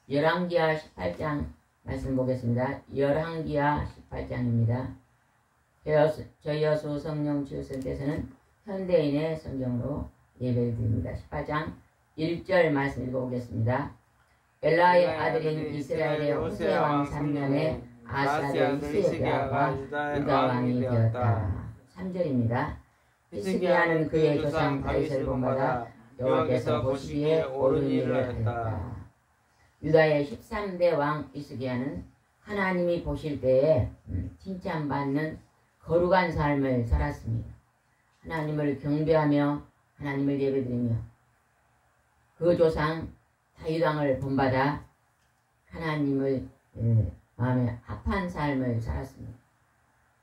열왕기하 18장 말씀 보겠습니다. 열왕기하 18장입니다. 저희 여수 성령 치유센터에서는 현대인의 성경으로 예배를 드립니다. 18장 1절 말씀 읽어보겠습니다. 엘라의 아들인 이스라엘의 호세아 왕 3년에 아스아들 히스기야가 유다 왕이 되었다. 3절입니다. 히스기야는 그의 조상 다윗을 본받아 여호와께서 보시기에 옳은 일을 하였다. 유다의 13대 왕 히스기야는 하나님이 보실 때에 칭찬받는 거룩한 삶을 살았습니다. 하나님을 경배하며 하나님을 예배드리며 그 조상 다윗 왕을 본받아 하나님을 마음에 합한 삶을 살았습니다.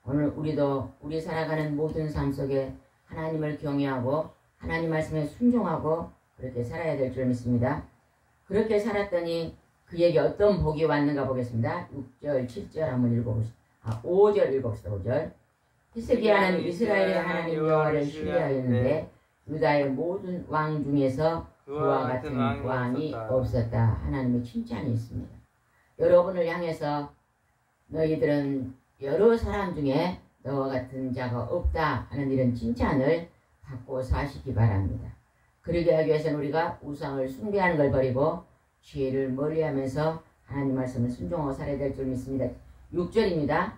오늘 우리도 우리 살아가는 모든 삶 속에 하나님을 경외하고 하나님 말씀에 순종하고 그렇게 살아야 될 줄 믿습니다. 그렇게 살았더니 그에게 어떤 복이 왔는가 보겠습니다. 6절, 7절 한번 읽어보시죠. 5절 읽어봅시다. 5절. 히스기야는 이스라엘의 하나님 여호와를 신뢰하였는데 유다의 모든 왕 중에서 그와 같은 왕이 없었다. 하나님의 칭찬이 있습니다. 여러분을 향해서 너희들은 여러 사람 중에 너와 같은 자가 없다 하는 이런 칭찬을 받고 사시기 바랍니다. 그러게 하기 위해서는 우리가 우상을 숭배하는 걸 버리고 죄를 멀리하면서 하나님 말씀을 순종하고 살아야 될 줄 믿습니다. 6절입니다.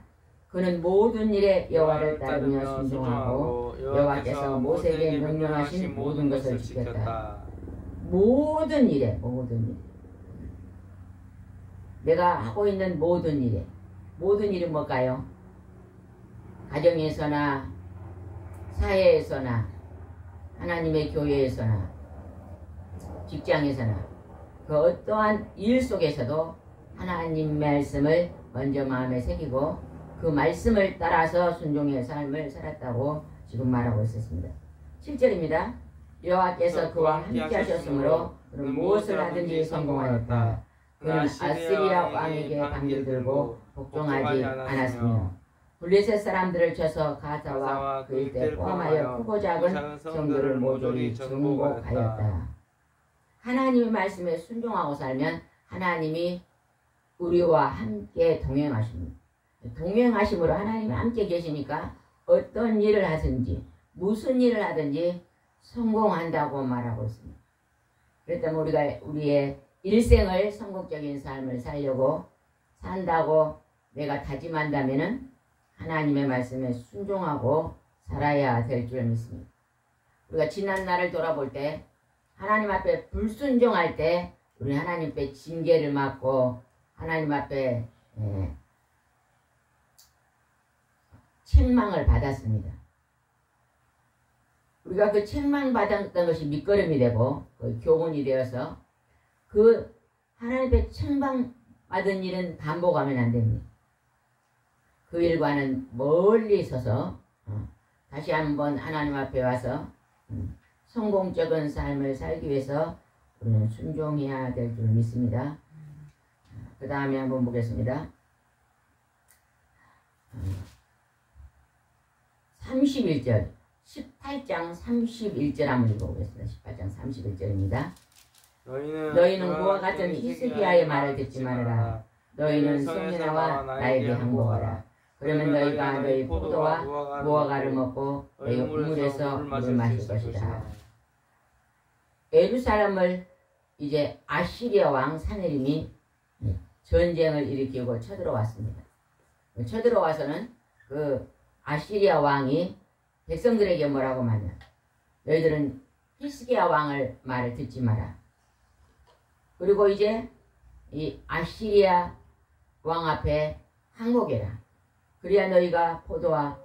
그는 모든 일에 여호와를 따르며 순종하고 여호와께서 모세에게 명령하신 모든 것을 지켰다. 모든 일에 내가 하고 있는 모든 일은 뭘까요? 가정에서나 사회에서나 하나님의 교회에서나 직장에서나 그 어떠한 일 속에서도 하나님 말씀을 먼저 마음에 새기고 그 말씀을 따라서 순종의 삶을 살았다고 지금 말하고 있었습니다. 7절입니다. 여호와께서 그와 함께 하셨으므로 그는 무엇을 하든지 성공하였다. 그는 아스리야 왕에게 방귀를 들고 복종하지 않았으며 블레셋 사람들을 쳐서 가자와 그 일대 포함하여 크고 작은 성도를 모조리 정복하였다. 하나님의 말씀에 순종하고 살면 하나님이 우리와 함께 동행하십니다. 동행하심으로 하나님이 함께 계시니까 어떤 일을 하든지 무슨 일을 하든지 성공한다고 말하고 있습니다. 그렇다면 우리가 우리의 일생을 성공적인 삶을 살려고 산다고 내가 다짐한다면은 하나님의 말씀에 순종하고 살아야 될 줄 믿습니다. 우리가 지난 날을 돌아볼 때 하나님 앞에 불순종할 때 우리 하나님 앞에 징계를 받고 하나님 앞에 책망을 받았습니다. 우리가 그 책망받았던 것이 밑거름이 되고 그 교훈이 되어서 그 하나님 앞에 책망받은 일은 반복하면 안 됩니다. 그 일과는 멀리 서서 다시 한번 하나님 앞에 와서 성공적인 삶을 살기 위해서 우리는 순종해야 될 줄 믿습니다. 그 다음에 한번 보겠습니다. 31절 18장 31절 한번 읽어보겠습니다. 18장 31절입니다. 너희는 그와 같은 히스기야의 말을 듣지 말아라. 너희는 손해나와 나에게 항복하라. 그러면 너희가 너희 포도와 무화과를 먹고 너희 우물에서 물을 마실 것이다. 예루살렘을 이제 아시리아 왕 사네림이 전쟁을 일으키고 쳐들어왔습니다. 쳐들어와서는 그 아시리아 왕이 백성들에게 뭐라고 말하냐. 너희들은 히스기야 왕을 말을 듣지 마라. 그리고 이제 이 아시리아 왕 앞에 항복해라. 그래야 너희가 포도와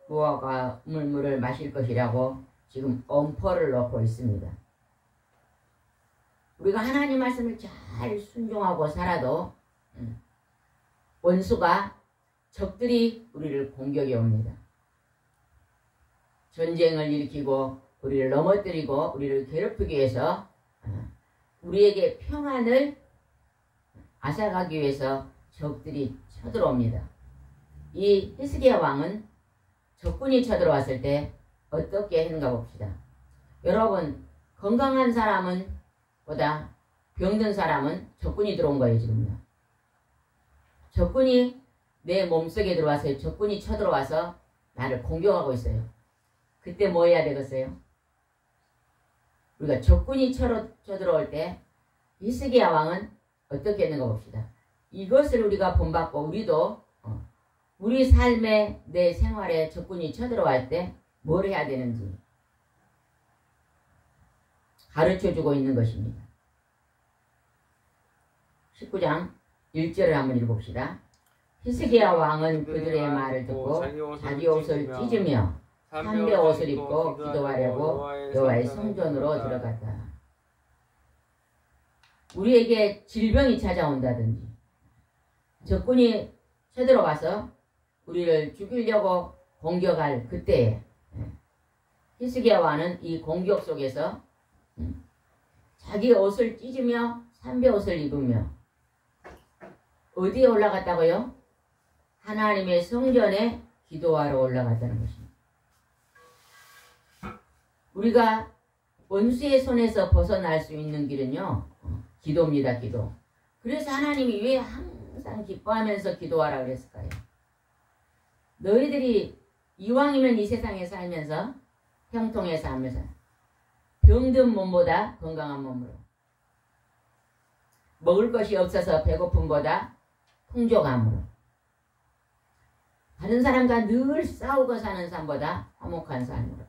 무화과 물을 마실 것이라고 지금 엄포를 놓고 있습니다. 우리가 하나님 말씀을 잘 순종하고 살아도 원수가 적들이 우리를 공격해 옵니다. 전쟁을 일으키고 우리를 넘어뜨리고 우리를 괴롭히기 위해서 우리에게 평안을 앗아가기 위해서 적들이 쳐들어옵니다. 이 히스기야 왕은 적군이 쳐들어왔을 때 어떻게 했는가 봅시다. 여러분, 건강한 사람은 보다 병든 사람은 적군이 들어온 거예요, 지금요. 적군이 내 몸속에 들어와서 적군이 쳐들어와서 나를 공격하고 있어요. 그때 뭐 해야 되겠어요? 우리가 적군이 쳐들어올 때 히스기야 왕은 어떻게 했는가 봅시다. 이것을 우리가 본받고 우리도 우리 삶에 내 생활에 적군이 쳐들어갈 때 뭘 해야 되는지 가르쳐주고 있는 것입니다. 19장 1절을 한번 읽어봅시다. 히스기야 왕은 그들의 말을 듣고 자기 옷을 찢으며 삼배 옷을 입고 기도하려고 여호와의 성전으로 들어갔다. 우리에게 질병이 찾아온다든지 적군이 쳐들어와서 우리를 죽이려고 공격할 그때에 히스기야 왕은 이 공격 속에서 자기 옷을 찢으며 삼배 옷을 입으며 어디에 올라갔다고요? 하나님의 성전에 기도하러 올라갔다는 것입니다. 우리가 원수의 손에서 벗어날 수 있는 길은요, 기도입니다. 기도. 그래서 하나님이 왜 항상 기뻐하면서 기도하라 그랬을까요? 너희들이 이왕이면 이 세상에 살면서 형통의 삶을 살아. 병든 몸보다 건강한 몸으로. 먹을 것이 없어서 배고픔보다 풍족함으로. 다른 사람과 늘 싸우고 사는 삶보다 화목한 삶으로.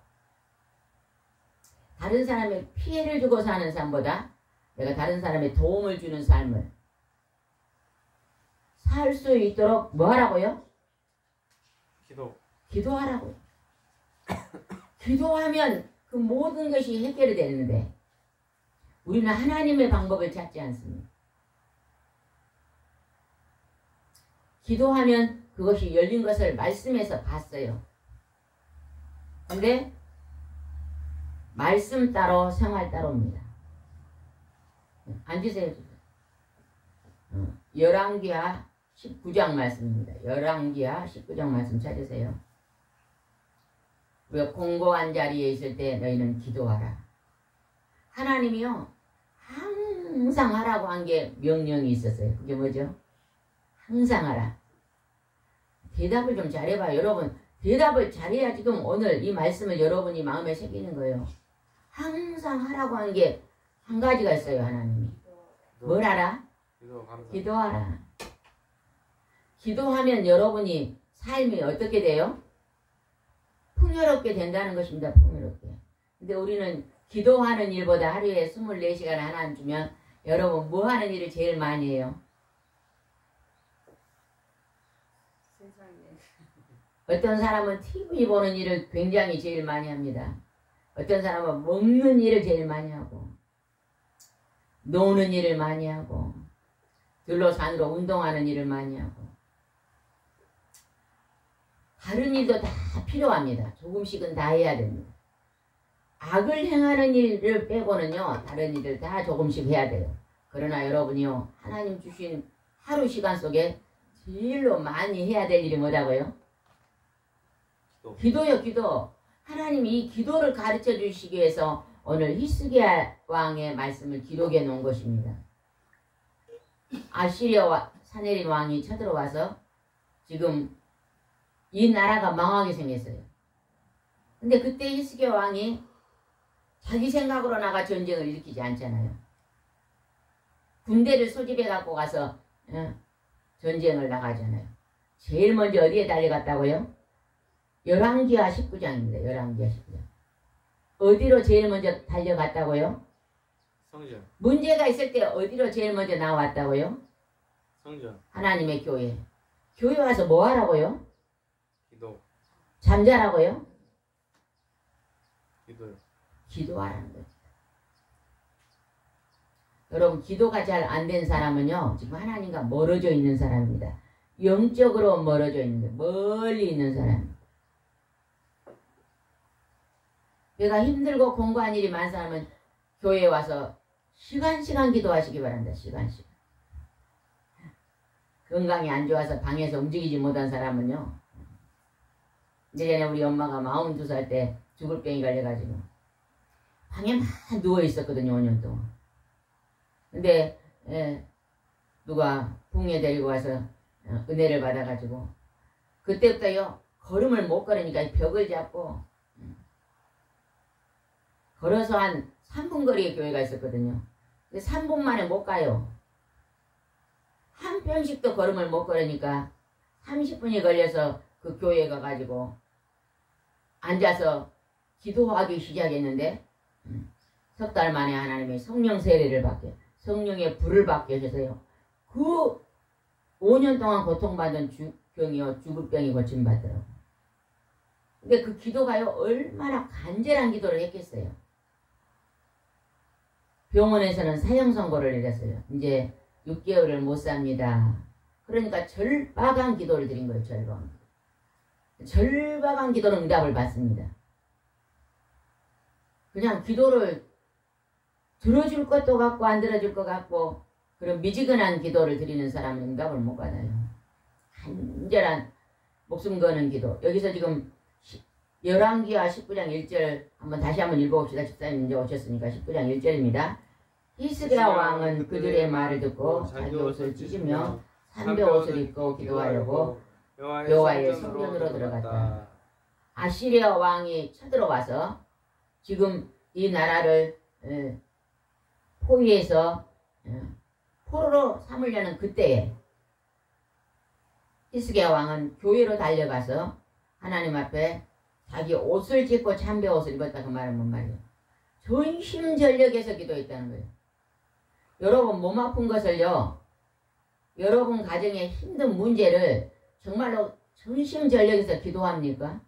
다른 사람의 피해를 주고 사는 삶보다 내가 다른 사람의 도움을 주는 삶을 살 수 있도록 뭐 하라고요? 기도하라고요. 기도하면 그 모든 것이 해결이 되는데 우리는 하나님의 방법을 찾지 않습니다. 기도하면 그것이 열린 것을 말씀에서 봤어요. 근데 말씀 따로 생활 따로입니다. 앉으세요. 열왕기하 19장 말씀입니다. 열왕기하 19장 말씀 찾으세요. 우리가 공고한 자리에 있을 때 너희는 기도하라. 하나님이요 항상 하라고 한 게 명령이 있었어요. 그게 뭐죠? 항상 하라. 대답을 좀 잘해봐요. 여러분 대답을 잘해야 지금 오늘 이 말씀을 여러분이 마음에 새기는 거예요. 항상 하라고 하는 게 한 가지가 있어요. 하나님이 뭘 하라? 기도하라. 기도하면 여러분이 삶이 어떻게 돼요? 풍요롭게 된다는 것입니다. 풍요롭게. 근데 우리는 기도하는 일보다 하루에 24시간 하나 주면 여러분 뭐 하는 일을 제일 많이 해요? 어떤 사람은 TV 보는 일을 굉장히 제일 많이 합니다. 어떤 사람은 먹는 일을 제일 많이 하고 노는 일을 많이 하고 들로 산으로 운동하는 일을 많이 하고 다른 일도 다 필요합니다. 조금씩은 다 해야 됩니다. 악을 행하는 일을 빼고는요 다른 일을 다 조금씩 해야 돼요. 그러나 여러분이요 하나님 주신 하루 시간 속에 제일로 많이 해야 될 일이 뭐라고요? 기도요. 기도. 하나님이 이 기도를 가르쳐 주시기 위해서 오늘 히스기야 왕의 말씀을 기록해 놓은 것입니다. 아시리아 사네립 왕이 쳐들어와서 지금 이 나라가 망하게 생겼어요. 근데 그때 히스기야 왕이 자기 생각으로 나가 전쟁을 일으키지 않잖아요. 군대를 소집해 갖고 가서 전쟁을 나가잖아요. 제일 먼저 어디에 달려갔다고요? 열왕기하 19장입니다. 열왕기하 19장. 어디로 제일 먼저 달려갔다고요? 성전. 문제가 있을 때 어디로 제일 먼저 나왔다고요? 성전. 하나님의 교회. 교회 와서 뭐 하라고요? 기도. 잠자라고요? 기도요. 기도하라는 거죠. 여러분 기도가 잘 안 된 사람은요 지금 하나님과 멀어져 있는 사람입니다. 영적으로 멀어져 있는 멀리 있는 사람. 내가 힘들고 공부한 일이 많은 사람은 교회에 와서 시간 기도하시기 바랍니다. 시간. 건강이 안 좋아서 방에서 움직이지 못한 사람은요. 이제 전에 우리 엄마가 42살 때 죽을 병이 걸려가지고 방에만 누워 있었거든요. 5년 동안. 근데 누가 붕에 데리고 와서 은혜를 받아가지고 그때부터요 걸음을 못 걸으니까 벽을 잡고 걸어서 한 3분 거리에 교회가 있었거든요. 근데 3분 만에 못 가요. 한 편씩도 걸음을 못 걸으니까 30분이 걸려서 그 교회에 가가지고 앉아서 기도하기 시작했는데 석 달 만에 하나님이 성령 세례를 받게 성령의 불을 받게 하셔서요. 그 5년 동안 고통받은 병이요 죽을 병이 고침받더라고요. 근데 그 기도가요 얼마나 간절한 기도를 했겠어요. 병원에서는 사형 선고를 내렸어요. 이제 6개월을 못 삽니다. 그러니까 절박한 기도를 드린 거예요. 절박한 기도는 응답을 받습니다. 그냥 기도를 들어줄 것도 같고 안 들어줄 것 같고 그런 미지근한 기도를 드리는 사람은 응답을 못 받아요. 간절한 목숨 거는 기도. 여기서 지금 열왕기하 19장 1절 다시 한번 읽어봅시다. 집사님 이제 오셨으니까 19장 1절입니다. 히스기야 왕은 그들의 말을 듣고 자기 옷을 찢으며 삼배 옷을 입고 기도하려고 여호와의 성전으로 들어갔다. 아시리아 왕이 쳐들어와서 지금 이 나라를 포위해서 포로로 삼으려는 그때에 히스기야 왕은 교회로 달려가서 하나님 앞에 자기 옷을 찢고 참배 옷을 입었다 그 말은 뭔 말이에요? 전심전력해서 기도했다는 거예요. 여러분 몸 아픈 것을요 여러분 가정의 힘든 문제를 정말로 전심전력해서 기도합니까?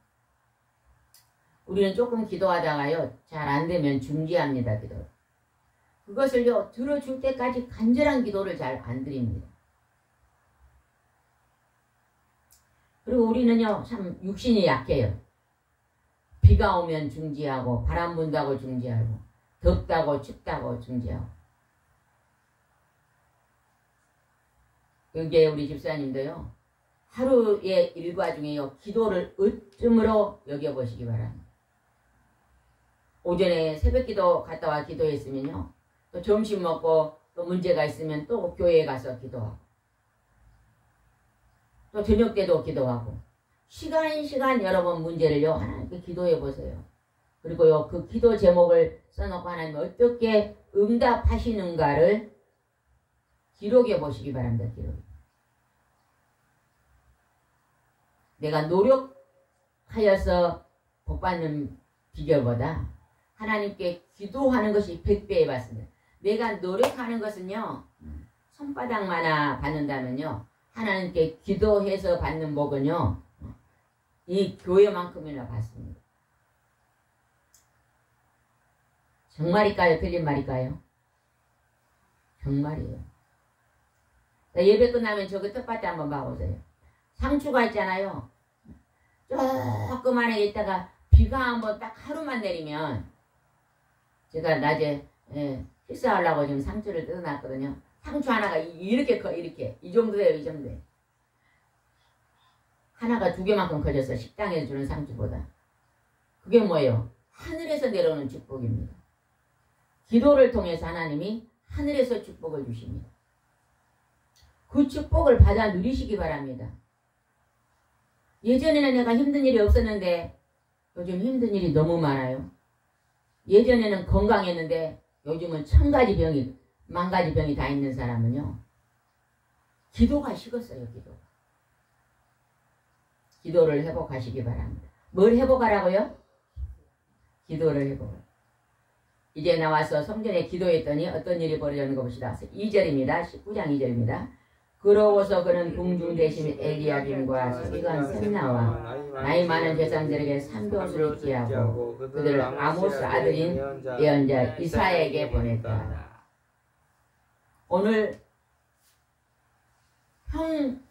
우리는 조금 기도하다가요 잘 안되면 중지합니다. 기도 그것을요 들어줄 때까지 간절한 기도를 잘 안 드립니다. 그리고 우리는요 참 육신이 약해요. 비가 오면 중지하고 바람 분다고 중지하고 덥다고 춥다고 중지하고. 여기에 우리 집사님도요 하루의 일과 중에요 기도를 으뜸으로 여겨보시기 바랍니다. 오전에 새벽기도 갔다 와 기도했으면요 또 점심 먹고 또 문제가 있으면 또 교회에 가서 기도하고 또 저녁 때도 기도하고 시간 여러 번 문제를요 하나님께 기도해 보세요. 그리고요 그 기도 제목을 써놓고 하나님 어떻게 응답하시는가를 기록해 보시기 바랍니다. 기록. 내가 노력하여서 복받는 비결보다 하나님께 기도하는 것이 100배에 받습니다. 내가 노력하는 것은요 손바닥만아 받는다면요 하나님께 기도해서 받는 복은요 이 교회만큼이나 받습니다. 정말일까요? 틀린 말일까요? 정말이에요. 예배 끝나면 저기 텃밭에 한번 봐보세요. 상추가 있잖아요. 조그만하게 있다가 비가 한번 딱 하루만 내리면 제가 낮에 식사하려고 지금 상추를 뜯어놨거든요. 상추 하나가 이렇게 커 이렇게 이 정도예요. 이 정도예요. 하나가 2개만큼 커졌어. 식당에서 주는 상추보다. 그게 뭐예요? 하늘에서 내려오는 축복입니다. 기도를 통해서 하나님이 하늘에서 축복을 주십니다. 그 축복을 받아 누리시기 바랍니다. 예전에는 내가 힘든 일이 없었는데 요즘 힘든 일이 너무 많아요. 예전에는 건강했는데 요즘은 1000가지 병이 10,000가지 병이 다 있는 사람은요. 기도가 식었어요. 기도를 회복하시기 바랍니다. 뭘 회복하라고요? 기도를 회복하라고. 이제 나와서 성전에 기도했더니 어떤 일이 벌어졌는 거 봅시다. 2절입니다. 19장 2절입니다. 그러고서 그는 궁중 대신 엘리야김과 서기관 셈나와 나이 많은 제사장들에게 삼병수를 있게 하고 그들을 아모스 아들인 예언자 이사야에게 보냈다. 오늘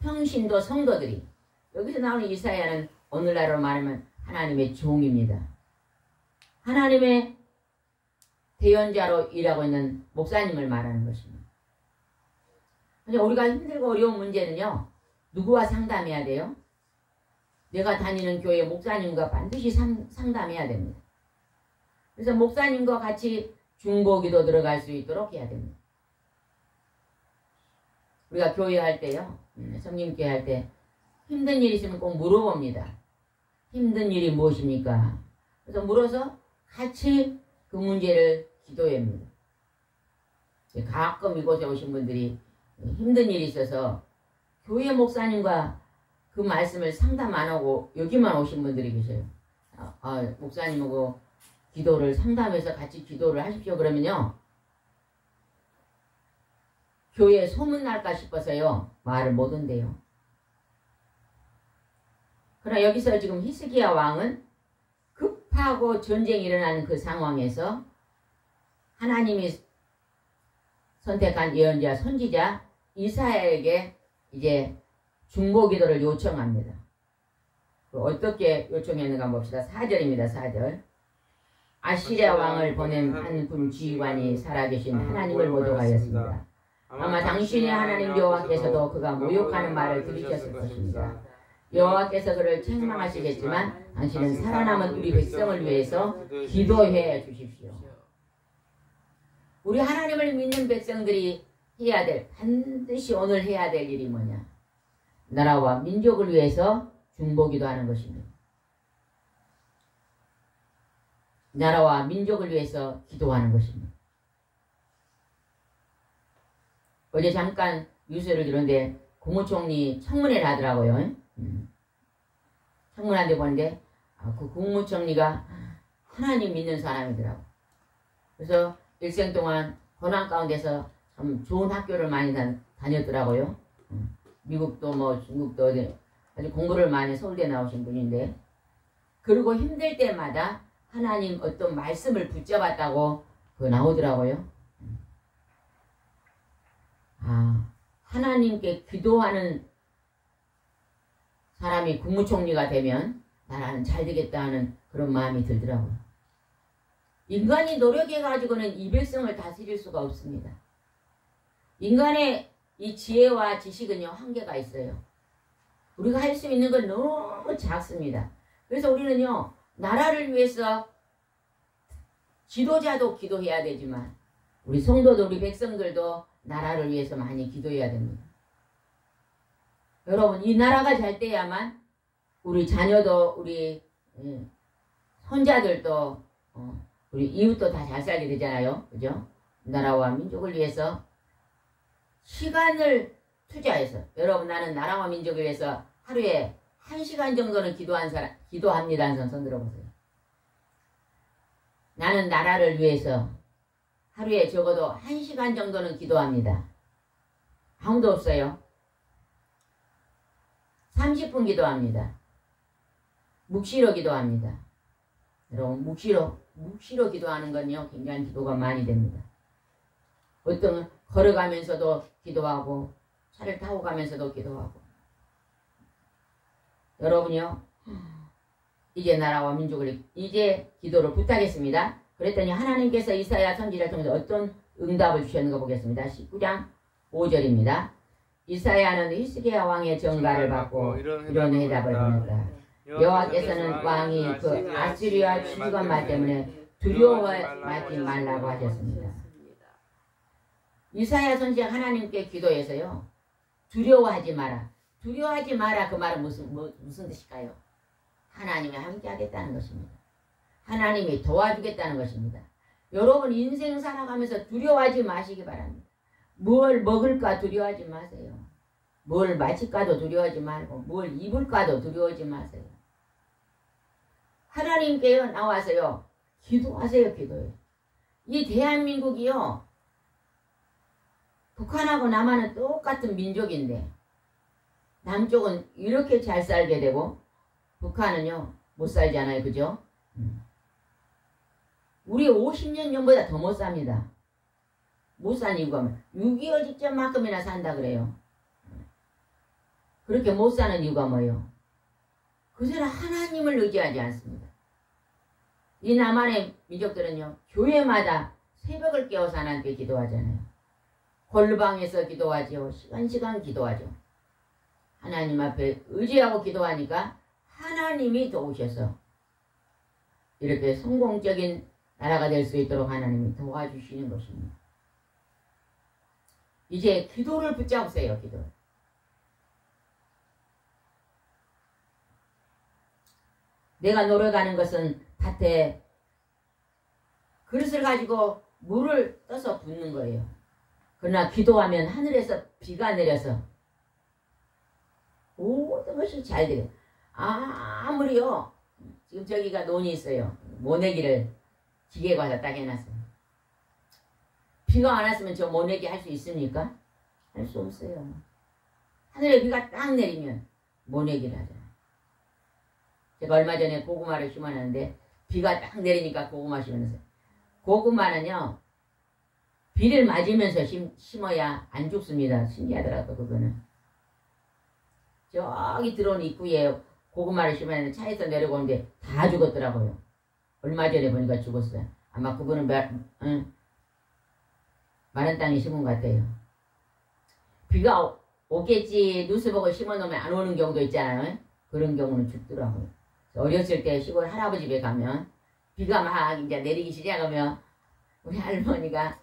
평신도 성도들이 여기서 나오는 이사야는 오늘날로 말하면 하나님의 종입니다. 하나님의 대언자로 일하고 있는 목사님을 말하는 것입니다. 우리가 힘들고 어려운 문제는요. 누구와 상담해야 돼요? 내가 다니는 교회 목사님과 반드시 상담해야 됩니다. 그래서 목사님과 같이 중보기도 들어갈 수 있도록 해야 됩니다. 우리가 교회할 때요, 성님교회 할 때 힘든 일 있으면 꼭 물어봅니다. 힘든 일이 무엇입니까? 그래서 물어서 같이 그 문제를 기도합니다. 가끔 이곳에 오신 분들이 힘든 일이 있어서 교회 목사님과 그 말씀을 상담 안 하고 여기만 오신 분들이 계세요. 목사님하고 기도를 상담해서 같이 기도를 하십시오. 그러면요, 교회에 소문날까 싶어서요 말을 못 한대요. 그러나 여기서 지금 히스기야 왕은 급하고 전쟁이 일어나는 그 상황에서 하나님이 선택한 예언자 선지자 이사야에게 이제 중보기도를 요청합니다. 어떻게 요청했는가 봅시다. 4절입니다. 4절. 아시리아 왕을 보낸 한 군 지휘관이 살아계신 하나님을 모독하였습니다. 아마 당신의 하나님 여호와께서도 그가 모욕하는 말을 들으셨을 것입니다. 여호와께서 그를 책망하시겠지만 당신은 살아남은 우리 백성을 위해서 기도해 주십시오. 우리 하나님을 믿는 백성들이 해야 될, 반드시 오늘 해야 될 일이 뭐냐? 나라와 민족을 위해서 중보기도하는 것입니다. 나라와 민족을 위해서 기도하는 것입니다. 어제 잠깐 뉴스를 들었는데 국무총리 청문회를 하더라고요. 청문회한테 보는데 그 국무총리가 하나님 믿는 사람이더라고. 그래서 일생 동안 고난 가운데서 참 좋은 학교를 많이 다녔더라고요. 미국도 뭐 중국도 아주 공부를 많이 서울대 나오신 분인데, 그리고 힘들 때마다 하나님 어떤 말씀을 붙잡았다고 나오더라고요. 하나님께 기도하는 사람이 국무총리가 되면 나라는 잘 되겠다 하는 그런 마음이 들더라고요. 인간이 노력해가지고는 이 백성을 다스릴 수가 없습니다. 인간의 이 지혜와 지식은요, 한계가 있어요. 우리가 할 수 있는 건 너무 작습니다. 그래서 우리는요, 나라를 위해서 지도자도 기도해야 되지만 우리 성도도 우리 백성들도 나라를 위해서 많이 기도해야 됩니다. 여러분, 이 나라가 잘 돼야만 우리 자녀도 우리 손자들도 우리 이웃도 다 잘 살게 되잖아요. 그죠? 나라와 민족을 위해서 시간을 투자해서, 여러분, 나는 나라와 민족을 위해서 하루에 1시간 정도는 기도합니다 하는 손 들어보세요. 나는 나라를 위해서 하루에 적어도 1시간 정도는 기도합니다. 아무도 없어요. 30분 기도합니다. 묵시로 기도합니다. 여러분, 묵시로 기도하는 건요, 굉장히 기도가 많이 됩니다. 어떤 걸어가면서도 기도하고 차를 타고 가면서도 기도하고. 여러분요, 이제 나라와 민족을 이제 기도를 부탁했습니다. 그랬더니 하나님께서 이사야 선지자를 통해서 어떤 응답을 주셨는가 보겠습니다. 19장 5절입니다. 이사야는 히스기야 왕의 전가를 받고 이런 해답을 보냈다. 여호와께서는 왕이 그 아시리아 지휘관 말 때문에 두려워하지 말라고 하셨습니다. 이사야 선지자 하나님께 기도해서요, 두려워하지 마라. 두려워하지 마라. 그 말은 무슨 뜻일까요? 하나님이 함께 하겠다는 것입니다. 하나님이 도와주겠다는 것입니다. 여러분, 인생 살아가면서 두려워하지 마시기 바랍니다. 뭘 먹을까 두려워하지 마세요. 뭘 마실까도 두려워하지 말고 뭘 입을까도 두려워하지 마세요. 하나님께 나와서요, 기도하세요. 기도해요. 이 대한민국이요, 북한하고 남한은 똑같은 민족인데 남쪽은 이렇게 잘 살게 되고 북한은요 못 살잖아요. 그죠? 우리 50년 전보다 더 못 삽니다. 못 산 이유가 뭐예요? 6.25 직전만큼이나 산다 그래요. 그렇게 못 사는 이유가 뭐예요? 그들은 하나님을 의지하지 않습니다. 이 남한의 민족들은요, 교회마다 새벽을 깨워서 하나님께 기도하잖아요. 골방에서 기도하죠. 시간 기도하죠. 하나님 앞에 의지하고 기도하니까 하나님이 도우셔서 이렇게 성공적인 나라가 될 수 있도록 하나님이 도와주시는 것입니다. 이제 기도를 붙잡으세요. 기도. 내가 노력하는 것은 밭에 그릇을 가지고 물을 떠서 붓는 거예요. 그러나 기도하면 하늘에서 비가 내려서 모든 것이 잘 돼요. 아무리요. 지금 저기가 논이 있어요. 모내기를 기계가 와서 딱 해놨어요. 비가 안 왔으면 저 모내기 할 수 있습니까? 할 수 없어요. 하늘에 비가 딱 내리면 모내기를 하잖아요. 제가 얼마 전에 고구마를 심어놨는데 비가 딱 내리니까 고구마 심어놨어요. 고구마는요. 비를 맞으면서 심어야 안 죽습니다. 신기하더라고요. 그거는. 저기 들어온 입구에 고구마를 심었는데 차에서 내려오는데 다 죽었더라고요. 얼마 전에 보니까 죽었어요. 아마 그분은 마른 땅에 심은 것 같아요. 비가 오겠지 뉴스 보고 심어놓으면 안 오는 경우도 있잖아요. 그런 경우는 죽더라고요. 어렸을 때 시골 할아버지 집에 가면 비가 막 이제 내리기 시작하면 우리 할머니가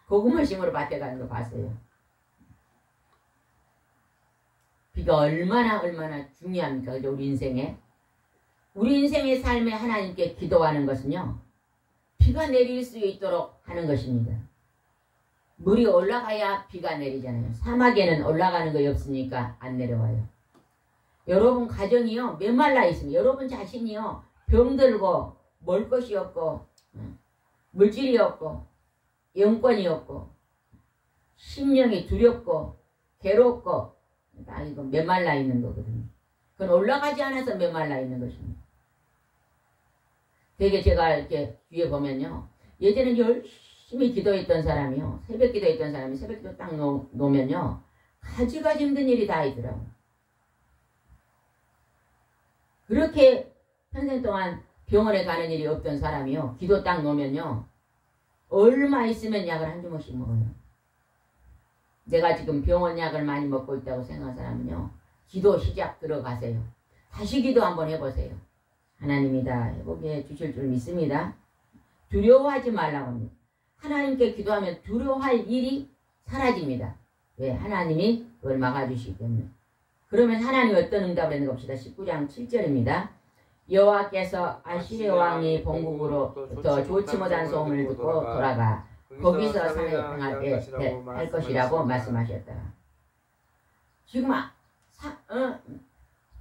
고구마 심으러 밭에 가는 거 봤어요. 비가 얼마나 중요합니까? 그죠? 우리 인생에. 우리 인생의 삶에 하나님께 기도하는 것은요. 비가 내릴 수 있도록 하는 것입니다. 물이 올라가야 비가 내리잖아요. 사막에는 올라가는 것이 없으니까 안 내려와요. 여러분 가정이요. 메말라 있습니다. 여러분 자신이요. 병들고 먹을 것이 없고 물질이 없고 영권이 없고 심령이 두렵고 괴롭고 다 이거 메말라 있는 거거든요. 그건 올라가지 않아서 메말라 있는 것입니다. 되게 제가 이렇게 뒤에 보면요. 예전에 열심히 기도했던 사람이요. 새벽 기도했던 사람이 새벽 기도 딱 놓으면요. 가지가지 힘든 일이 다 있더라고요. 그렇게 평생 동안 병원에 가는 일이 없던 사람이요. 기도 딱 놓으면요. 얼마 있으면 약을 한 주먹씩 먹어요. 내가 지금 병원 약을 많이 먹고 있다고 생각한 사람은요. 기도 시작 들어가세요. 다시 기도 한번 해보세요. 하나님이 다 해보게 주실 줄 믿습니다. 두려워하지 말라고 합니다. 하나님께 기도하면 두려워할 일이 사라집니다. 왜? 하나님이 그걸 막아주시기 때문에. 그러면 하나님이 어떤 응답을 했는가 봅시다. 19장 7절입니다. 여호와께서 아시리아 왕이 본국으로부터 좋지 못한 소문을 듣고 돌아가 거기서 산에 행하게 할 것이라고 말씀하셨다. 지금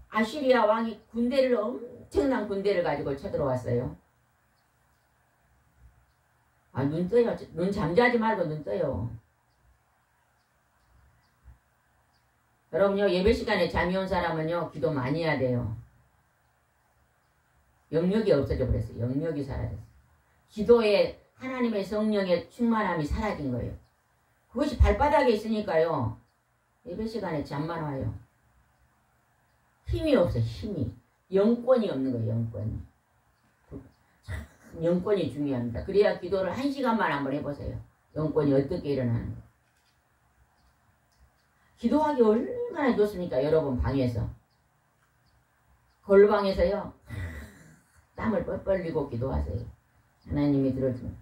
아시리아 왕이 엄청난 군대를 가지고 쳐들어왔어요. 눈 떠요. 눈 잠자지 말고 눈 떠요. 여러분요, 예배 시간에 잠이 온 사람은요, 기도 많이 해야 돼요. 영역이 없어져 버렸어요. 영역이 사라졌어요. 기도에 하나님의 성령의 충만함이 사라진 거예요. 그것이 발바닥에 있으니까요. 예배 시간에 잠만 와요. 힘이 없어요. 힘이. 영권이 없는 거예요. 영권이. 참 영권이 중요합니다. 그래야 기도를 1시간만 한번 해보세요. 영권이 어떻게 일어나는 거예요. 기도하기 얼마나 좋습니까? 여러분 방에서. 골방에서요. 땀을 뻘뻘 흘리고 기도하세요. 하나님이 들어주면.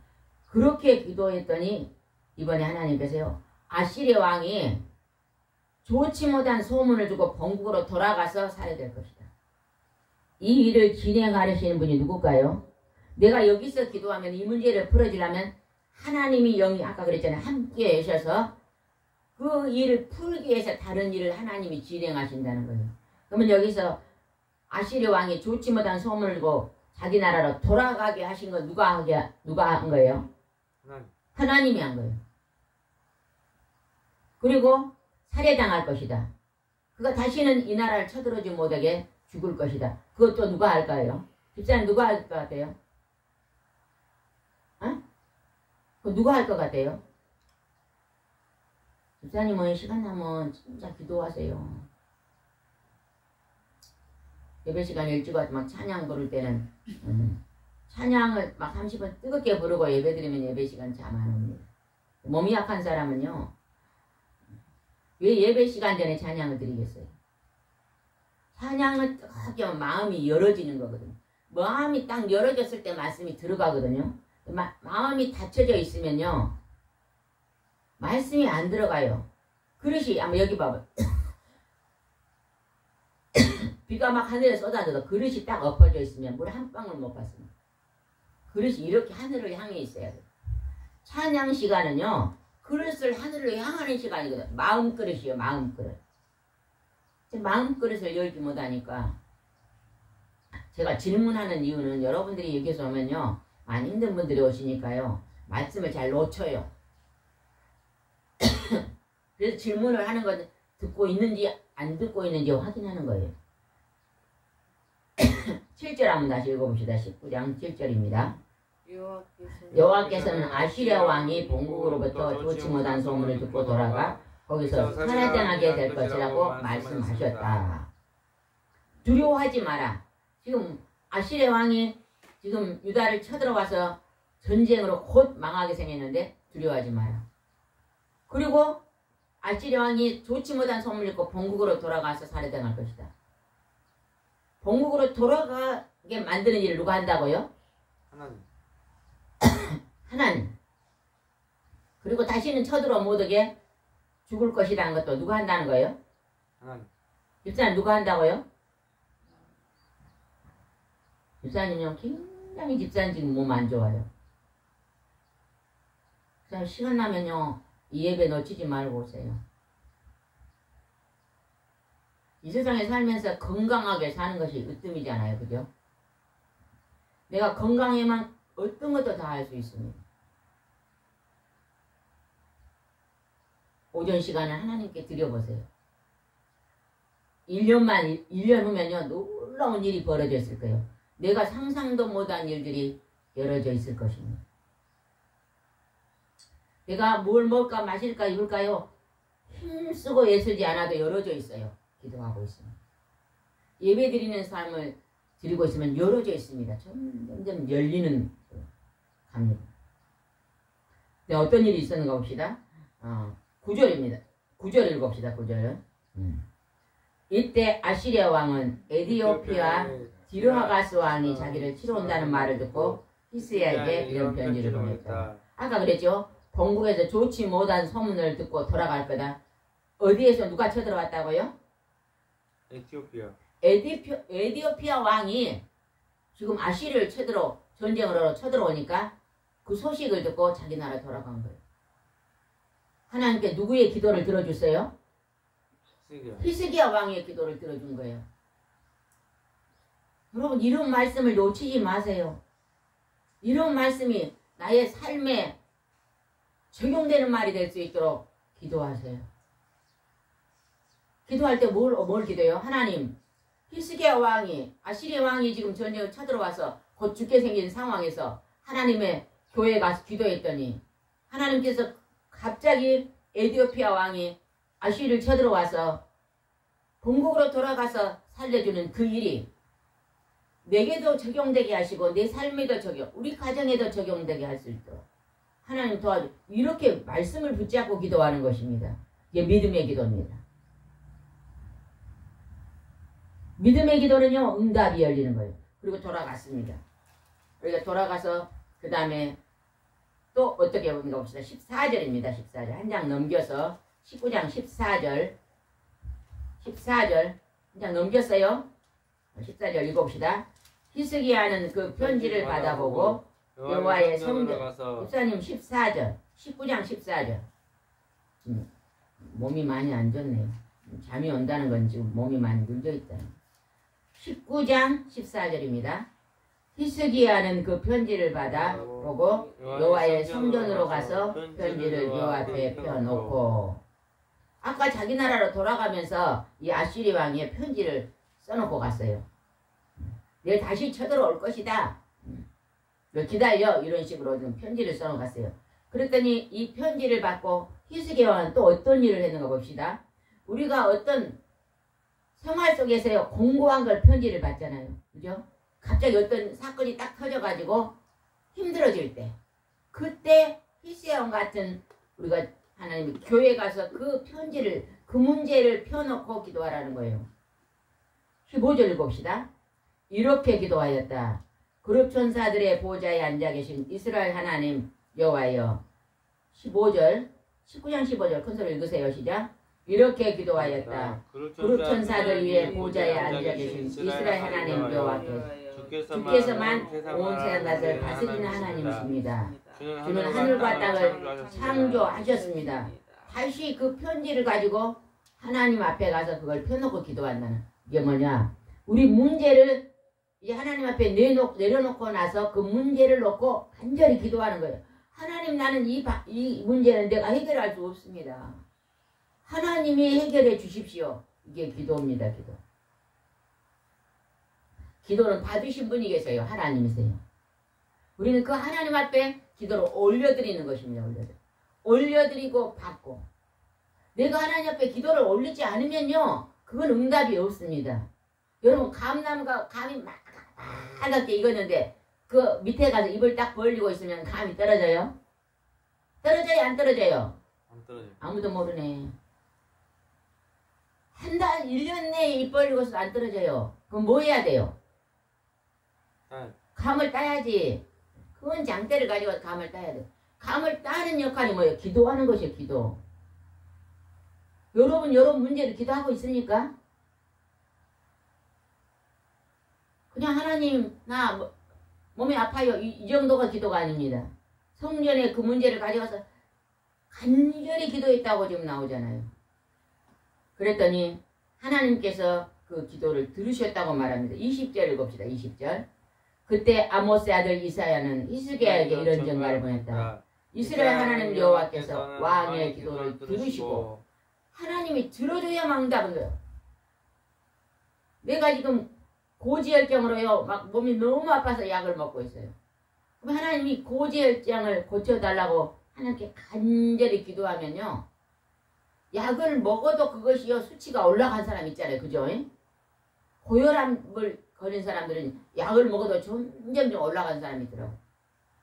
그렇게 기도했더니 이번에 하나님께서요. 아시리아 왕이 좋지 못한 소문을 주고 본국으로 돌아가서 살아야 될 것이다. 이 일을 진행하시는 분이 누굴까요? 내가 여기서 기도하면 이 문제를 풀어주려면 하나님이 영이 아까 그랬잖아요. 함께 하셔서 그 일을 풀기 위해서 다른 일을 하나님이 진행하신다는 거예요. 그러면 여기서 아시리아 왕이 좋지 못한 소문을 주고 자기 나라로 돌아가게 하신 건 누가 한 거예요? 하나님이 한 거예요. 그리고 살해당할 것이다. 그가 다시는 이 나라를 쳐들어오지 못하게 죽을 것이다. 그것도 누가 할까요? 집사님 누가 할 것 같아요? 그거 누가 할 것 같아요? 집사님은 시간 나면 진짜 기도하세요. 예배 시간 일찍 와서 막 찬양 부를 때는 찬양을 막 30분 뜨겁게 부르고 예배 드리면 예배 시간 잠 안 옵니다. 몸이 약한 사람은요. 왜 예배 시간 전에 찬양을 드리겠어요? 찬양을 뜨겁게 하면 마음이 열어지는 거거든요. 마음이 딱 열어졌을 때 말씀이 들어가거든요. 마음이 닫혀져 있으면요. 말씀이 안 들어가요. 그릇이 아마 여기 봐봐. 비가 막 하늘에 쏟아져도 그릇이 딱 엎어져 있으면 물 한 방울 못 받습니다. 그릇이 이렇게 하늘을 향해 있어야 돼요. 찬양 시간은요. 그릇을 하늘로 향하는 시간이거든. 마음 그릇이요. 마음 그릇. 마음 그릇을 열지 못하니까 제가 질문하는 이유는 여러분들이 여기서 오면요. 많이 힘든 분들이 오시니까요. 말씀을 잘 놓쳐요. 그래서 질문을 하는 건 듣고 있는지 안 듣고 있는지 확인하는 거예요. 7절 한번 다시 읽어봅시다. 19장 7절입니다. 여호와께서는 아시리아 왕이 본국으로부터 좋지 못한 소문을 듣고 돌아가 거기서 살아나게 될 것이라고 말씀하셨다. 두려워하지 마라. 지금 아시리아 왕이 지금 유다를 쳐들어와서 전쟁으로 곧 망하게 생겼는데 두려워하지 마라. 그리고 아시리아 왕이 좋지 못한 소문을 듣고 본국으로 돌아가서 살해당할 것이다. 본국으로 돌아가게 만드는 일을 누가 한다고요? 하나님. 하나님. 그리고 다시는 쳐들어 못 오게 죽을 것이라는 것도 누가 한다는 거예요? 하나님. 집사님 누가 한다고요? 집사님요 굉장히 집사님 지금 몸 안 좋아요. 그래서 시간 나면요 이 예배 놓치지 말고 오세요. 이 세상에 살면서 건강하게 사는 것이 으뜸이잖아요. 그죠? 내가 건강해만 어떤 것도 다 할 수 있습니다. 오전 시간을 하나님께 드려보세요. 1년 후면요 놀라운 일이 벌어져 있을 거예요. 내가 상상도 못한 일들이 열어져 있을 것입니다. 내가 뭘 먹을까 마실까 입을까요? 힘쓰고 애쓰지 않아도 열어져 있어요. 기도하고 있습니다. 예배 드리는 삶을 드리고 있으면 열어져 있습니다. 점점 열리는 갑니다. 네, 어떤 일이 있었는가 봅시다. 9절입니다. 9절 읽어봅시다. 9절. 이때 아시리아 왕은 에디오피아 디르하가스 왕이 자기를 치러 온다는 말을 듣고 히스야에게 이런 편지를 보냈다. 아까 그랬죠. 본국에서 좋지 못한 소문을 듣고 돌아갈 거다. 어디에서 누가 쳐들어왔다고요? 에디오피아 왕이 지금 아시리를 전쟁으로 쳐들어오니까 그 소식을 듣고 자기 나라 돌아간 거예요. 하나님께 누구의 기도를 들어주세요? 히스기야 왕의 기도를 들어준 거예요. 여러분 이런 말씀을 놓치지 마세요. 이런 말씀이 나의 삶에 적용되는 말이 될 수 있도록 기도하세요. 기도할 때 뭘 기도해요? 하나님, 히스기야 왕이 아시리아 왕이 지금 전쟁을 쳐들어와서 곧 죽게 생긴 상황에서 하나님의 교회에 가서 기도했더니 하나님께서 갑자기 에디오피아 왕이 아시리를 쳐들어와서 본국으로 돌아가서 살려주는 그 일이 내게도 적용되게 하시고 내 삶에도 우리 가정에도 적용되게 할 수 있도록 하나님 도와주. 이렇게 말씀을 붙잡고 기도하는 것입니다. 이게 믿음의 기도입니다. 믿음의 기도는요 응답이 열리는 거예요. 그리고 돌아갔습니다. 우리가 돌아가서 그 다음에 또 어떻게 보는가 봅시다. 14절입니다. 14절 한 장 넘겨서 19장 14절 한 장 넘겼어요. 14절 읽어봅시다. 히스기야는 그 편지를 받아보고 여호와의 성전 목사님 14절 19장 14절 몸이 많이 안 좋네요. 잠이 온다는 건 지금 몸이 많이 눌려있다는 19장 14절입니다. 히스기야는 그 편지를 받아보고 여호와의 성전으로 가서 편지를 여호와 앞에 펴놓고 아까 자기 나라로 돌아가면서 이 아시리 왕의 편지를 써놓고 갔어요. 내일 다시 쳐들어올 것이다. 너 기다려. 이런 식으로 좀 편지를 써놓고 갔어요. 그랬더니 이 편지를 받고 히스기야 왕은 또 어떤 일을 했는가 봅시다. 우리가 어떤 생활 속에서요 공고한 걸 편지를 받잖아요. 그죠? 갑자기 어떤 사건이 딱 터져가지고 힘들어질 때 그때 히스기야 왕 같은 우리가 하나님 교회 가서 그 편지를 그 문제를 펴놓고 기도하라는 거예요. 15절 읽읍시다. 이렇게 기도하였다. 그룹 천사들의 보좌에 앉아 계신 이스라엘 하나님 여호와여. 15절 19장 15절 큰 소리 읽으세요. 시작. 이렇게 기도하였다. 그룹 천사들 위에 보좌에 앉아 계신 이스라엘 하나님 여호와께서 주께서만 온 세상을 다스리는 하나님이십니다. 주는 하늘과 땅을 창조하셨습니다. 다시 그 편지를 가지고 하나님 앞에 가서 그걸 펴놓고 기도한다는 이게 뭐냐? 우리 문제를 이제 하나님 앞에 내려놓고 나서 그 문제를 놓고 간절히 기도하는 거예요. 하나님, 나는 이 문제는 내가 해결할 수 없습니다. 하나님이 해결해 주십시오. 이게 기도입니다. 기도. 기도는 받으신 분이 계세요. 하나님이세요. 우리는 그 하나님 앞에 기도를 올려드리는 것입니다. 올려드리고 받고. 내가 하나님 앞에 기도를 올리지 않으면요, 그건 응답이 없습니다. 여러분, 감나무가 감이 막 빨갛게 익었는데 그 밑에 가서 입을 딱 벌리고 있으면 감이 떨어져요? 떨어져요? 안 떨어져요? 안 떨어져요. 아무도 모르네. 한 달, 1년 내에 입 벌리고서 안 떨어져요. 그럼 뭐 해야 돼요? 감을 따야지. 그건 장대를 가지고 감을 따야 돼. 감을 따는 역할이 뭐예요? 기도하는 것이에요. 기도. 여러분 문제를 기도하고 있습니까? 그냥 하나님, 나 몸이 아파요. 이 정도가 기도가 아닙니다. 성전에 그 문제를 가져가서 간절히 기도했다고 지금 나오잖아요. 그랬더니 하나님께서 그 기도를 들으셨다고 말합니다. 20절 읽읍시다. 20절. 그때 아모스의 아들 이사야는 히스기야에게 이런 전가를 보냈다. 이스라엘 하나님 여호와께서 왕의 기도를 들으시고, 하나님이 들어줘야만 응답한 거예요. 내가 지금 고지혈증으로요, 막 몸이 너무 아파서 약을 먹고 있어요. 그럼 하나님이 고지혈증을 고쳐달라고 하나님께 간절히 기도하면요, 약을 먹어도 그것이요, 수치가 올라간 사람 있잖아요. 그죠? 고혈압을 걸린 사람들은 약을 먹어도 점점 올라간 사람이 있더라고.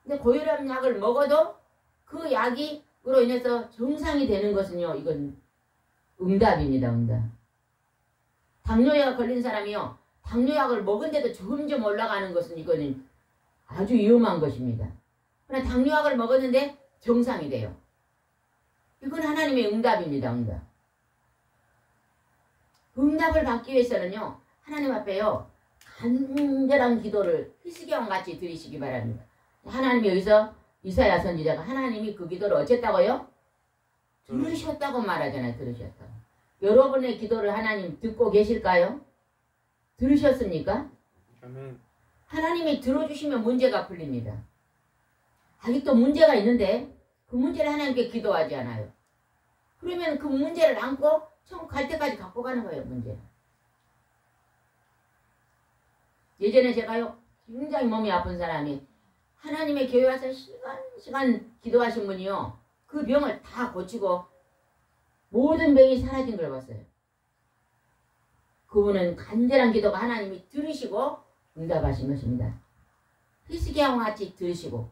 근데 고혈압 약을 먹어도 그 약으로 인해서 정상이 되는 것은요, 이건 응답입니다. 응답. 당뇨약 걸린 사람이요, 당뇨약을 먹은데도 점점 올라가는 것은 이거는 아주 위험한 것입니다. 그러나 당뇨약을 먹었는데 정상이 돼요. 이건 하나님의 응답입니다. 응답. 응답을 받기 위해서는요, 하나님 앞에요, 간절한 기도를 히스기야와 같이 드리시기 바랍니다. 하나님이 여기서 이사야 선지자가 하나님이 그 기도를 어쨌다고요? 들으셨다고 말하잖아요. 들으셨다고. 여러분의 기도를 하나님 듣고 계실까요? 들으셨습니까? 아멘. 하나님이 들어주시면 문제가 풀립니다. 아직도 문제가 있는데 그 문제를 하나님께 기도하지 않아요. 그러면 그 문제를 안고 천국 갈 때까지 갖고 가는 거예요. 문제를. 예전에 제가요, 굉장히 몸이 아픈 사람이 하나님의 교회 와서 시간 기도하신 분이요, 그 병을 다 고치고 모든 병이 사라진 걸 봤어요. 그분은 간절한 기도가 하나님이 들으시고 응답하신 것입니다. 히스기야와 같이 들으시고.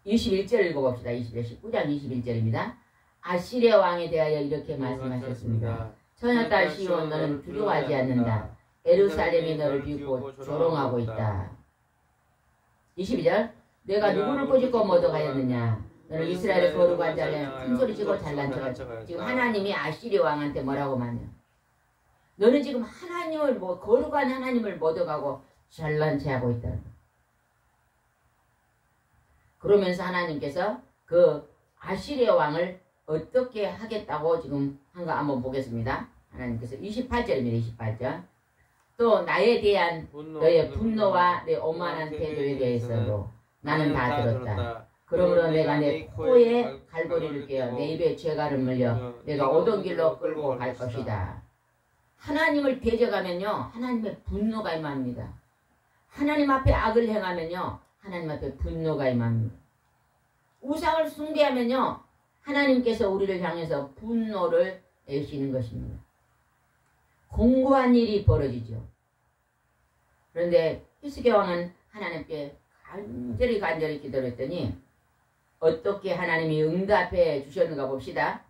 21절 읽어봅시다. 19장 21절입니다. 아시리아 왕에 대하여 이렇게 말씀하셨습니다. 처녀딸 시온, 너는 두려워하지 않는다. 예루살렘이 너를 비웃고 조롱하고 있다. 22절. 내가 누구를 꼬집고 모독하였느냐. 너는 이스라엘의 거룩한 자를 큰소리치고 잘난 척을. 지금 하나님이 아시리아 왕한테 뭐라고 말해요? 너는 지금 하나님을 거룩한 하나님을 모독하고 잘난 체하고 있다. 그러면서 하나님께서 그 아시리아 왕을 어떻게 하겠다고 지금 한가 한번 보겠습니다. 하나님께서 28절입니다. 28절. 또 나에 대한 너의 분노와 내 오만한 태도에 대해서도 나는 다 들었다. 그러므로 내가 내 코에 갈고리를 꿰어 내 입에 죄가를 물려 내가 오던 길로 끌고 갈 것이다. 하나님을 대적하면요, 하나님의 분노가 임합니다. 하나님 앞에 악을 행하면요, 하나님 앞에 분노가 임합니다. 우상을 숭배하면요, 하나님께서 우리를 향해서 분노를 내시는 것입니다. 공고한 일이 벌어지죠. 그런데 히스기야 왕은 하나님께 간절히 기도를 했더니 어떻게 하나님이 응답해 주셨는가 봅시다.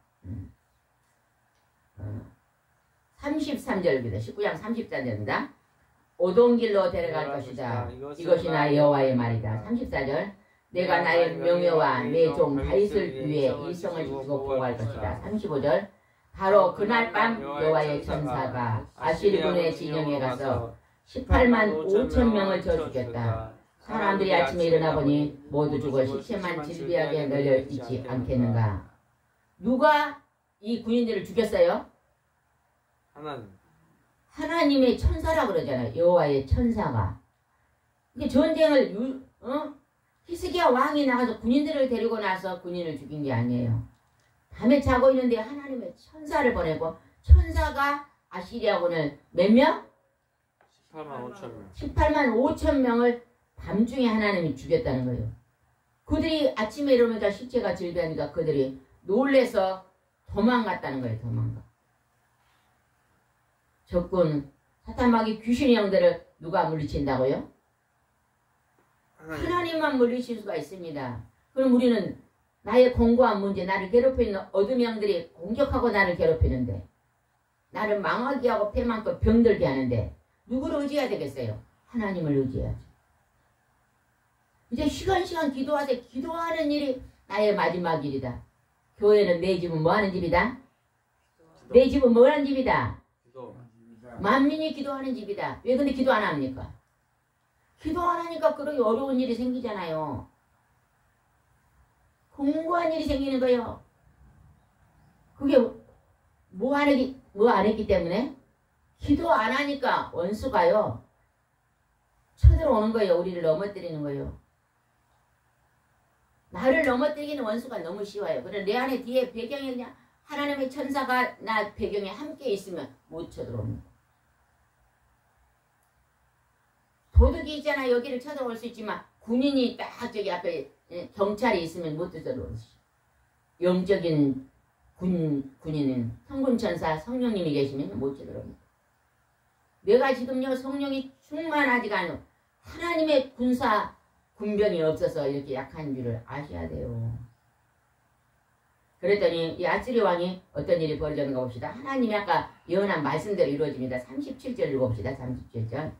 33절입니다. 19장 34절입니다. 오던 길로 데려갈 것이다. 이것이 나 여호와의 말이다. 34절. 내가 나의 명예와 내 종 다윗을 위해 이 성을 지키고 보호할 것이다. 35절 바로 그날 밤 여호와의 천사가 아시리군의 진영에 가서 18만 5천 명을 쳐 죽였다. 사람들이 아침에 일어나 보니 모두 죽어 시체만 질비하게 널려 있지 않겠는가. 누가 이 군인들을 죽였어요? 하나님의 천사라 그러잖아요. 여호와의 천사가. 이게 전쟁을 히스기야 왕이 나가서 군인들을 데리고 나서 군인을 죽인 게 아니에요. 밤에 자고 있는데 하나님의 천사를 보내고 천사가 아시리아군을 몇 명? 18만 5천 명. 18만 5천 명을 밤중에 하나님이 죽였다는 거예요. 그들이 아침에 일어나니까 시체가 질비하니까 그들이 놀래서 도망갔다는 거예요. 도망가. 적군 사탄마귀 귀신의 영들을 누가 물리친다고요? 하나님만 물리칠 수가 있습니다. 그럼 우리는 나의 공고한 문제, 나를 괴롭히는 어둠의 영들이 공격하고 나를 괴롭히는데 나를 망하게 하고 패망고 병들게 하는데 누구를 의지해야 되겠어요? 하나님을 의지해야죠. 이제 시간 기도하세요. 기도하는 일이 나의 마지막 일이다. 교회는 내 집은 뭐하는 집이다? 내 집은 뭐하는 집이다? 만민이 기도하는 집이다. 왜 근데 기도 안 합니까? 기도 안 하니까 그렇게 어려운 일이 생기잖아요. 공고한 일이 생기는 거예요. 그게 뭐 안 했기 때문에? 기도 안 하니까 원수가요. 쳐들어오는 거예요. 우리를 넘어뜨리는 거예요. 나를 넘어뜨리기는 원수가 너무 쉬워요. 그래 내 안에 뒤에 배경에 그냥 하나님의 천사가 나 배경에 함께 있으면 못 쳐들어옵니다. 도둑이 있잖아. 여기를 쳐들어올 수 있지만 군인이 딱 저기 앞에 경찰이 있으면 못 쳐들어오지. 영적인 군인은 성군천사 성령님이 계시면 못 쳐들어옵니다. 내가 지금요 성령이 충만하지가 않아 하나님의 군병이 없어서 이렇게 약한 줄을 아셔야 돼요. 그랬더니 이 아스리 왕이 어떤 일이 벌어졌는가 봅시다. 하나님이 아까 예언한 말씀대로 이루어집니다. 37절 읽어봅시다. 37절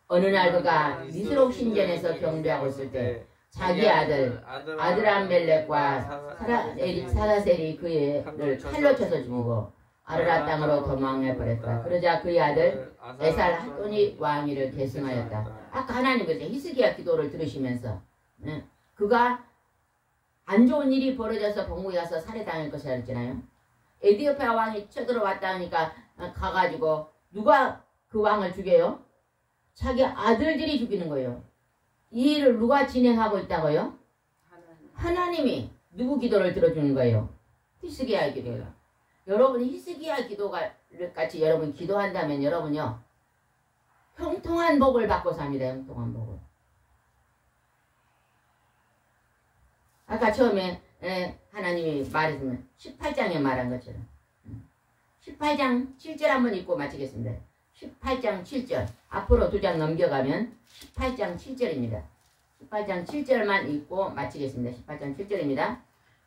어느 날 그가 미스록 신전에서 경배하고 있을 때 자기 아들 아드람멜렉과 사다셀이 그를 칼로 쳐서 죽이고 아르라 땅으로 도망해 버렸다. 그러자 그의 아들 에살 핫돈이 왕위를 계승하였다. 아까 하나님께서 히스기야 기도를 들으시면서 그가 안 좋은 일이 벌어져서 본국에 가서 살해당할 것이라 했잖아요. 에디오피아 왕이 쳐들어왔다 하니까 가가지고 누가 그 왕을 죽여요? 자기 아들들이 죽이는 거예요. 이 일을 누가 진행하고 있다고요? 하나님이 누구 기도를 들어주는 거예요? 히스기야 기도요. 여러분이 히스기야 기도가 같이 여러분 기도한다면 여러분요 형통한 복을 받고 삽니다. 형통한 복을. 아까 처음에 하나님이 말했으면 18장에 말한 것처럼 18장 7절 한번 읽고 마치겠습니다. 18장 7절 앞으로 2장 넘겨가면 18장 7절입니다. 18장 7절만 읽고 마치겠습니다. 18장 7절입니다.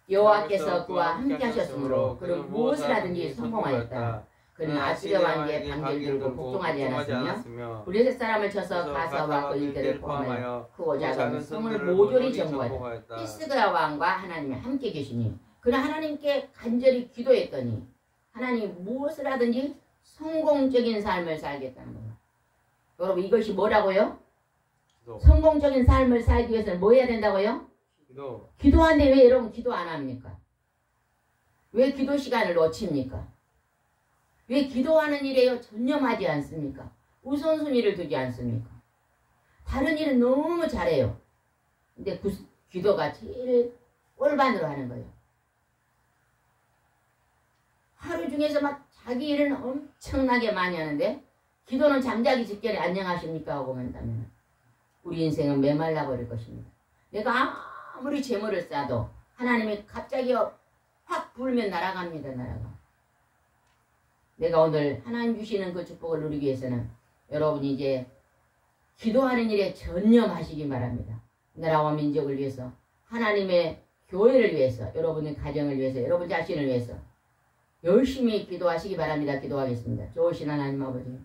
여호와께서 그와 함께 하셨으므로 그는 무엇을 하든지 성공하였다. 그는 아수르 왕의 방제를 들고 복종하지 않았으며 블레셋 사람을 쳐서 가사와 그 일들을 포함하여 크고 작은 성을 모조리 정복하였다. 히스기야 왕과 하나님이 함께 계시니 그는 하나님께 간절히 기도했더니 하나님이 무엇을 하든지 성공적인 삶을 살겠다는 거예요. 여러분 이것이 뭐라고요? 성공적인 삶을 살기 위해서는 뭐 해야 된다고요? 기도하는데 왜 여러분 기도 안 합니까? 왜 기도 시간을 놓칩니까? 왜 기도하는 일에요 전념하지 않습니까? 우선순위를 두지 않습니까? 다른 일은 너무 잘해요. 근데 기도가 제일 꼴반으로 하는 거예요. 하루 중에서 막 자기 일은 엄청나게 많이 하는데 기도는 잠자기 직전에 안녕하십니까 하고 한다면 우리 인생은 메말라 버릴 것입니다. 내가 아무리 재물을 쌓아도 하나님이 갑자기 확 불면 날아갑니다. 날아가. 내가 오늘 하나님 주시는 그 축복을 누리기 위해서는 여러분이 이제 기도하는 일에 전념하시기 바랍니다. 나라와 민족을 위해서 하나님의 교회를 위해서 여러분의 가정을 위해서 여러분 자신을 위해서 열심히 기도하시기 바랍니다. 기도하겠습니다. 좋으신 하나님 아버지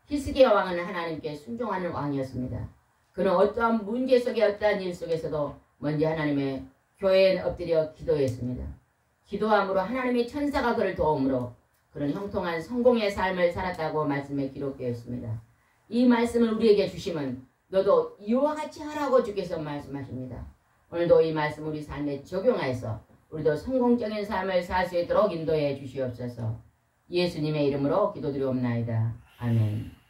히스기야 왕은 하나님께 순종하는 왕이었습니다. 그는 어떠한 문제 속에 어떠한 일 속에서도 먼저 하나님의 교회에 엎드려 기도했습니다. 기도함으로 하나님의 천사가 그를 도움으로 그런 형통한 성공의 삶을 살았다고 말씀에 기록되어 있습니다. 이 말씀을 우리에게 주시면 너도 이와 같이 하라고 주께서 말씀하십니다. 오늘도 이 말씀 우리 삶에 적용해서 우리도 성공적인 삶을 살 수 있도록 인도해 주시옵소서. 예수님의 이름으로 기도드리옵나이다. 아멘.